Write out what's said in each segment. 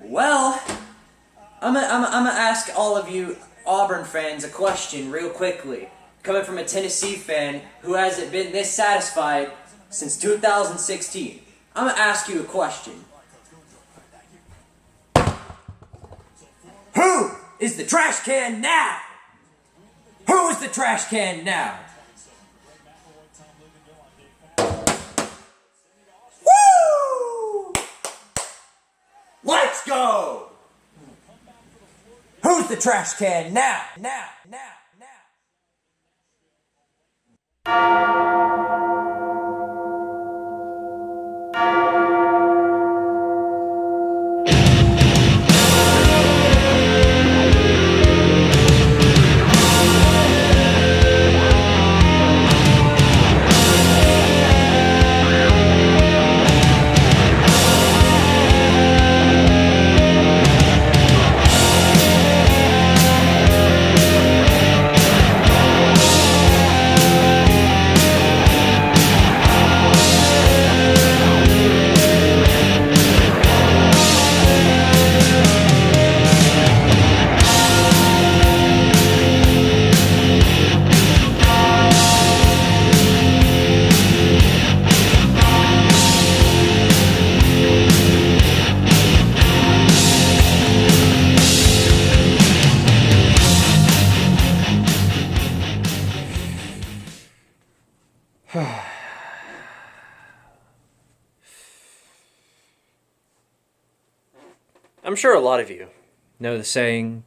Well, I'm gonna ask all of you Auburn fans a question real quickly. Coming from a Tennessee fan who hasn't been this satisfied since 2016. I'm gonna ask you a question. Who is the trash can now? Who is the trash can now? Woo! Let's go! Who's the trash can now? Now. I'm sure a lot of you know the saying,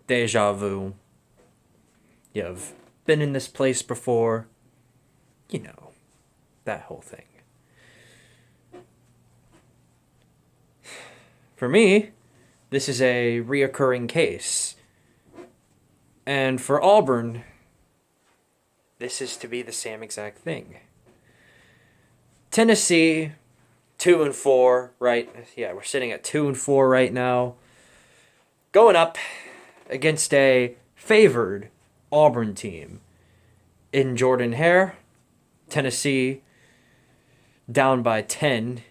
deja vu. You've been in this place before. You know, that whole thing. For me, this is a reoccurring case. And for Auburn, this is to be the same exact thing. Tennessee, 2-4, right? Yeah, we're sitting at 2-4 right now. Going up against a favored Auburn team in Jordan Hare. Tennessee down by 10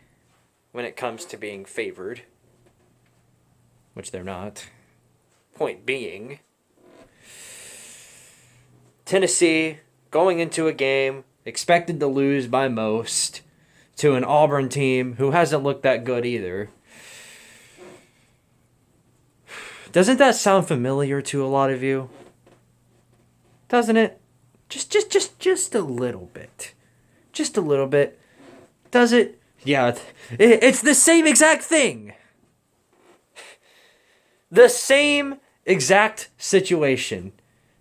when it comes to being favored, which they're not. Point being, Tennessee going into a game expected to lose by most to an Auburn team who hasn't looked that good either. Doesn't that sound familiar to a lot of you? Doesn't it? Just a little bit. Just a little bit. Does it? Yeah, it's the same exact thing. The same exact situation.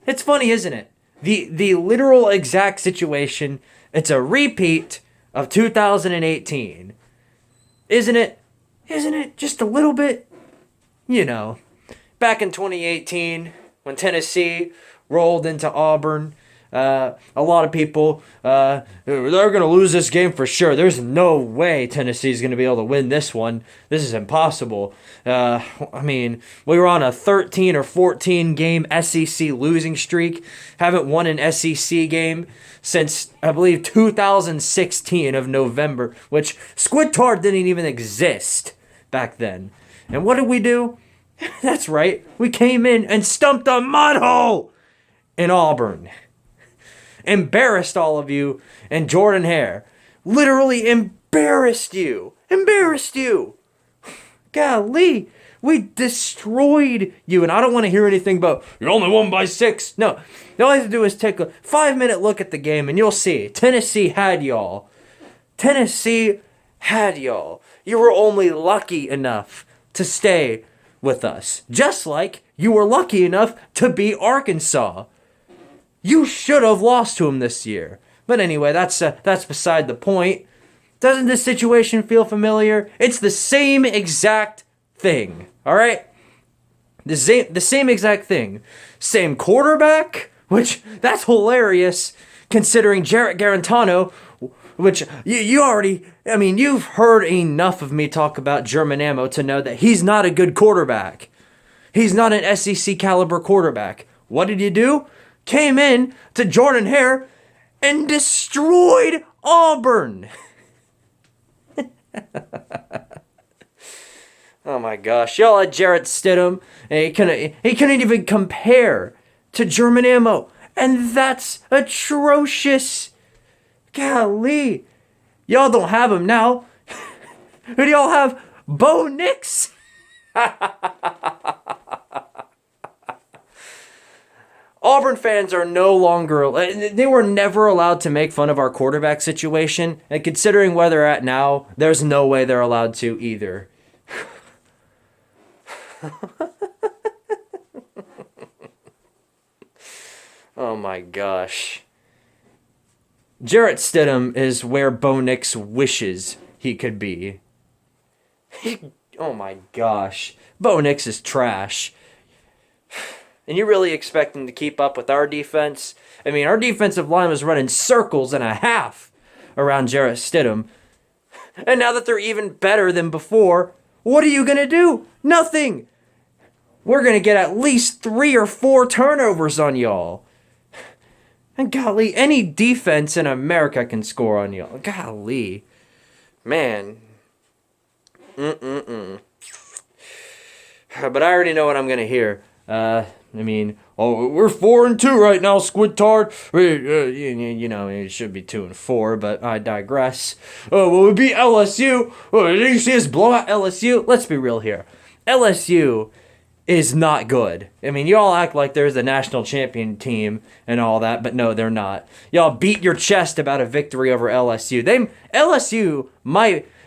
It's funny, isn't it? The literal exact situation. It's a repeat of 2018. Isn't it? Isn't it just a little bit? You know, back in 2018 when Tennessee rolled into Auburn, a lot of people, they're going to lose this game for sure. There's no way Tennessee's going to be able to win this one. This is impossible. I mean, we were on a 13 or 14 game SEC losing streak. Haven't won an SEC game since, I believe, 2016 of November, which Squidtard didn't even exist back then. And what did we do? That's right. We came in and stumped a mud hole in Auburn. Embarrassed all of you and Jordan Hare. Literally embarrassed you. Embarrassed you. Golly. We destroyed you. And I don't want to hear anything about, you only won by 6. No. All you have to do is take a 5-minute look at the game and you'll see. Tennessee had y'all. Tennessee had y'all. You were only lucky enough to stay with us. Just like you were lucky enough to beat Arkansas. You should have lost to him this year. But anyway, that's beside the point. Doesn't this situation feel familiar? It's the same exact thing. All right? The same exact thing. Same quarterback, which that's hilarious considering Jarrett Garantano, which you already, I mean, you've heard enough of me talk about German ammo to know that he's not a good quarterback. He's not an SEC caliber quarterback. What did you do? Came in to Jordan Hare and destroyed Auburn. Oh my gosh. Y'all had Jarrett Stidham, and he couldn't even compare to German ammo. And that's atrocious. Golly. Y'all don't have him now. Who do y'all have? Bo Nix? Auburn fans are no longer, they were never allowed to make fun of our quarterback situation. And considering where they're at now, there's no way they're allowed to either. Oh my gosh. Jarrett Stidham is where Bo Nix wishes he could be. Oh my gosh. Bo Nix is trash. And you really expect him to keep up with our defense? I mean, our defensive line was running circles and a half around Jarrett Stidham. And now that they're even better than before, what are you going to do? Nothing. We're going to get at least 3 or 4 turnovers on y'all. And golly, any defense in America can score on y'all. Golly. Man. But I already know what I'm going to hear. I mean, we're 4-2 right now, Squidtard. You know, it should be 2-4, but I digress. Well, we beat LSU. Did you see us blow out LSU? Let's be real here. LSU is not good. I mean, y'all act like there's a national champion team and all that, but no, they're not. Y'all beat your chest about a victory over LSU.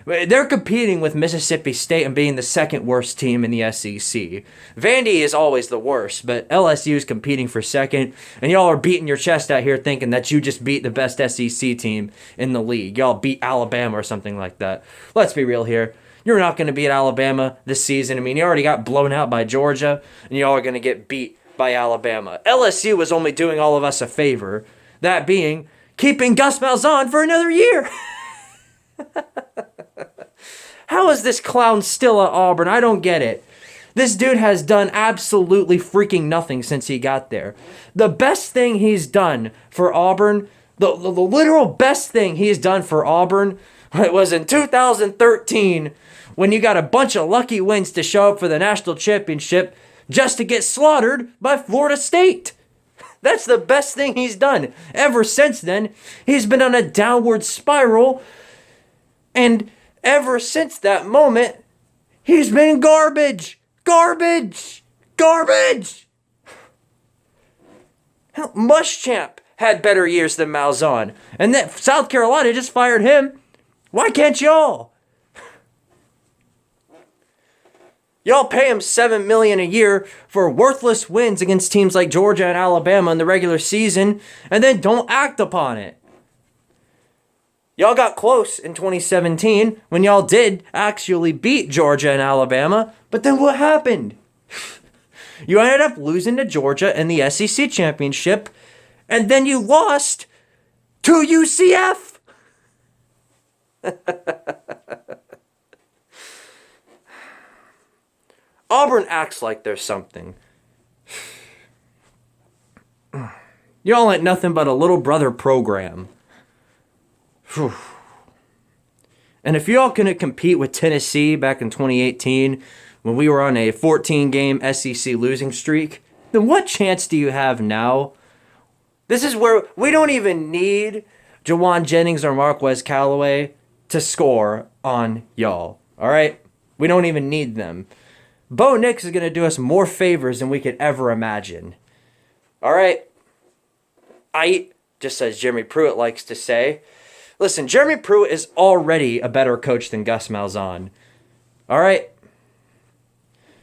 They're competing with Mississippi State and being the second worst team in the SEC. Vandy is always the worst, but LSU is competing for second, and y'all are beating your chest out here thinking that you just beat the best SEC team in the league. Y'all beat Alabama or something like that. Let's be real here. You're not going to beat Alabama this season. I mean, you already got blown out by Georgia, and y'all are going to get beat by Alabama. LSU was only doing all of us a favor, that being keeping Gus Malzahn for another year. How is this clown still at Auburn? I don't get it. This dude has done absolutely freaking nothing since he got there. The best thing he's done for Auburn, the literal best thing he's done for Auburn, it was in 2013 when you got a bunch of lucky wins to show up for the national championship just to get slaughtered by Florida State. That's the best thing he's done. Ever since then, he's been on a downward spiral, and ever since that moment, he's been garbage. Garbage. Garbage. Hell, Muschamp had better years than Malzahn. And then South Carolina just fired him. Why can't y'all? Y'all pay him $7 million a year for worthless wins against teams like Georgia and Alabama in the regular season, and then don't act upon it. Y'all got close in 2017 when y'all did actually beat Georgia and Alabama, but then what happened? You ended up losing to Georgia in the SEC championship, and then you lost to UCF. Auburn acts like there's something. Y'all ain't nothing but a little brother program. And if y'all couldn't compete with Tennessee back in 2018 when we were on a 14-game SEC losing streak, then what chance do you have now? This is where we don't even need Jawan Jennings or Marquez Callaway to score on y'all. All right? We don't even need them. Bo Nix is going to do us more favors than we could ever imagine. All right? Just as Jeremy Pruitt likes to say. Listen, Jeremy Pruitt is already a better coach than Gus Malzahn. All right?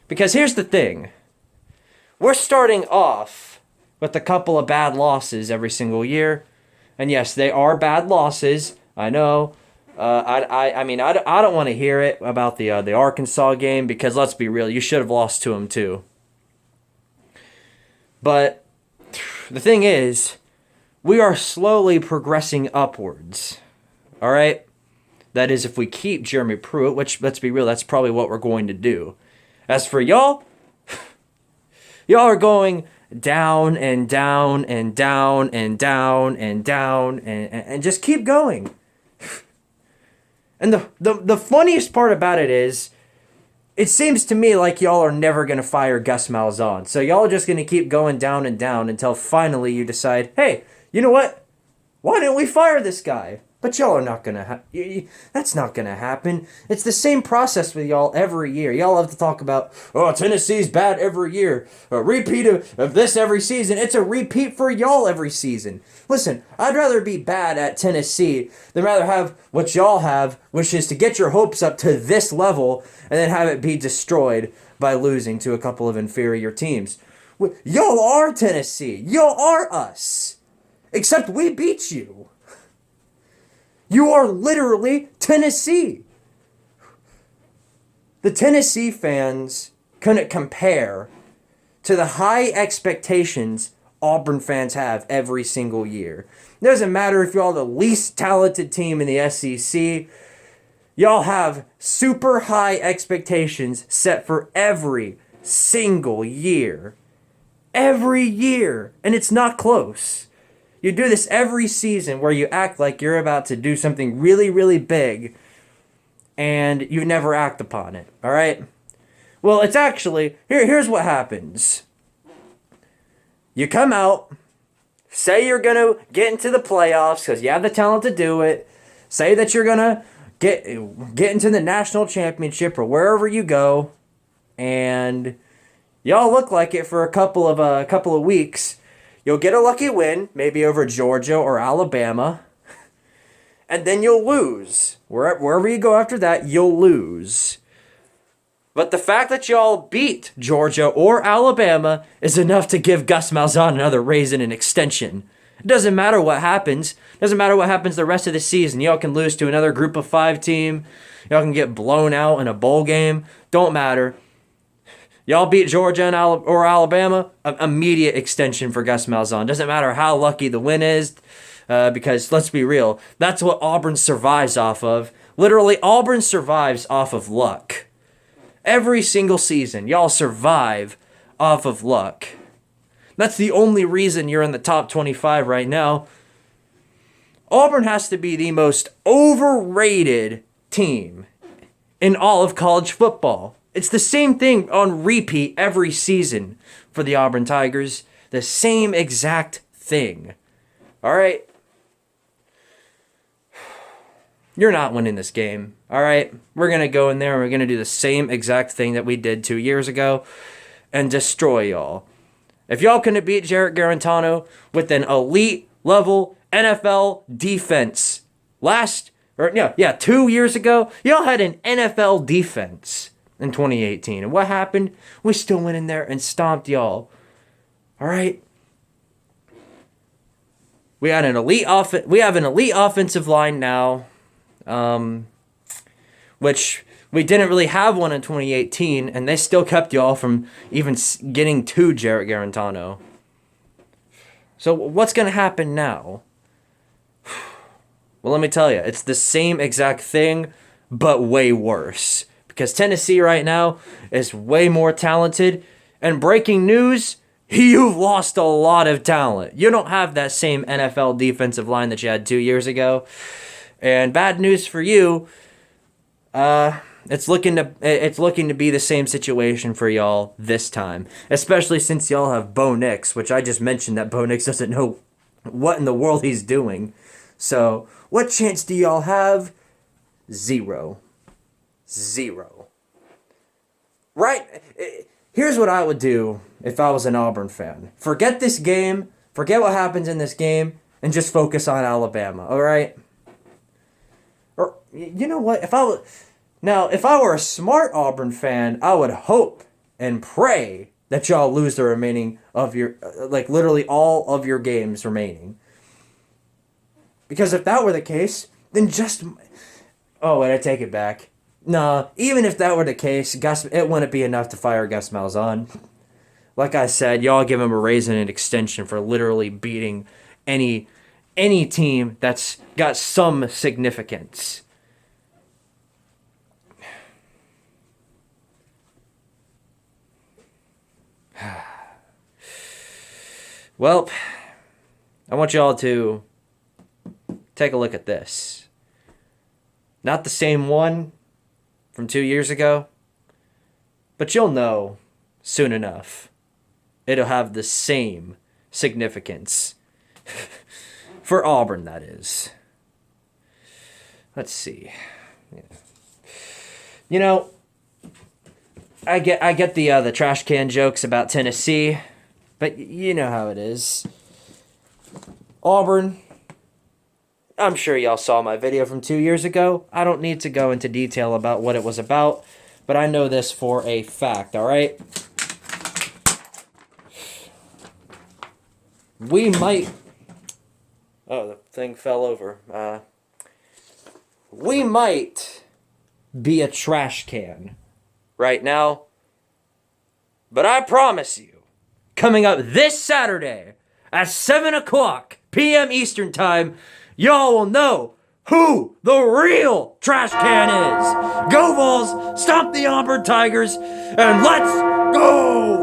Because here's the thing. We're starting off with a couple of bad losses every single year. And yes, they are bad losses. I know. I mean, I don't want to hear it about the Arkansas game because let's be real, you should have lost to them too. But the thing is, we are slowly progressing upwards. All right? That is, if we keep Jeremy Pruitt, which, let's be real, that's probably what we're going to do. As for y'all, y'all are going down and down and down and down and down and just keep going. And the funniest part about it is it seems to me like y'all are never going to fire Gus Malzahn. So y'all are just going to keep going down and down until finally you decide, hey, you know what? Why didn't we fire this guy? But y'all are not going to that's not going to happen. It's the same process with y'all every year. Y'all have to talk about, oh, Tennessee's bad every year. A repeat of this every season. It's a repeat for y'all every season. Listen, I'd rather be bad at Tennessee than rather have what y'all have, which is to get your hopes up to this level and then have it be destroyed by losing to a couple of inferior teams. Y'all are Tennessee. Y'all are us. Except we beat you. You are literally Tennessee. The Tennessee fans couldn't compare to the high expectations Auburn fans have every single year. It doesn't matter if y'all the least talented team in the SEC. Y'all have super high expectations set for every single year. Every year. And it's not close. You do this every season where you act like you're about to do something really, really big, and you never act upon it, all right? Well, it's actually, here's what happens. You come out, say you're going to get into the playoffs because you have the talent to do it, say that you're going to get into the national championship or wherever you go, and y'all look like it for a couple of weeks. You'll get a lucky win, maybe over Georgia or Alabama, and then you'll lose. Wherever you go after that, you'll lose. But the fact that y'all beat Georgia or Alabama is enough to give Gus Malzahn another raise and an extension. It doesn't matter what happens. It doesn't matter what happens the rest of the season. Y'all can lose to another group of 5 team. Y'all can get blown out in a bowl game. Don't matter. Y'all beat Georgia or Alabama, immediate extension for Gus Malzahn. Doesn't matter how lucky the win is, because let's be real, that's what Auburn survives off of. Literally, Auburn survives off of luck. Every single season, y'all survive off of luck. That's the only reason you're in the top 25 right now. Auburn has to be the most overrated team in all of college football. It's the same thing on repeat every season for the Auburn Tigers. The same exact thing. All right? You're not winning this game. All right? We're going to go in there and we're going to do the same exact thing that we did 2 years ago and destroy y'all. If y'all couldn't beat Jarrett Garantano with an elite level NFL defense 2 years ago, y'all had an NFL defense in 2018. And what happened? We still went in there and stomped y'all. All right? We have an elite offensive line now, which we didn't really have one in 2018, and they still kept y'all from even getting to Jarrett Garantano. So what's going to happen now? Well, let me tell you, it's the same exact thing, but way worse. Because Tennessee right now is way more talented. And breaking news, you've lost a lot of talent. You don't have that same NFL defensive line that you had 2 years ago. And bad news for you, it's looking to be the same situation for y'all this time. Especially since y'all have Bo Nix, which I just mentioned that Bo Nix doesn't know what in the world he's doing. So, what chance do y'all have? Zero. Right? Here's what I would do if I was an Auburn fan. Forget this game, forget what happens in this game, and just focus on Alabama, all right? Or, you know what? If I were a smart Auburn fan, I would hope and pray that y'all lose the remaining of your, literally all of your games remaining. Because if that were the case, then I take it back. Nah, even if that were the case, it wouldn't be enough to fire Gus Malzahn. Like I said, y'all give him a raise and an extension for literally beating any team that's got some significance. Well, I want y'all to take a look at this. Not the same one from 2 years ago, But you'll know soon enough. It'll have the same significance. For Auburn, that is. Let's see. Yeah. You know, I get the trash can jokes about Tennessee, but you know how it is. Auburn, I'm sure y'all saw my video from 2 years ago. I don't need to go into detail about what it was about, but I know this for a fact, all right? We might... Oh, the thing fell over. We might be a trash can right now, but I promise you, coming up this Saturday at 7 o'clock p.m. Eastern Time, y'all will know who the real trash can is. Go Vols, stomp the Auburn Tigers, and let's go!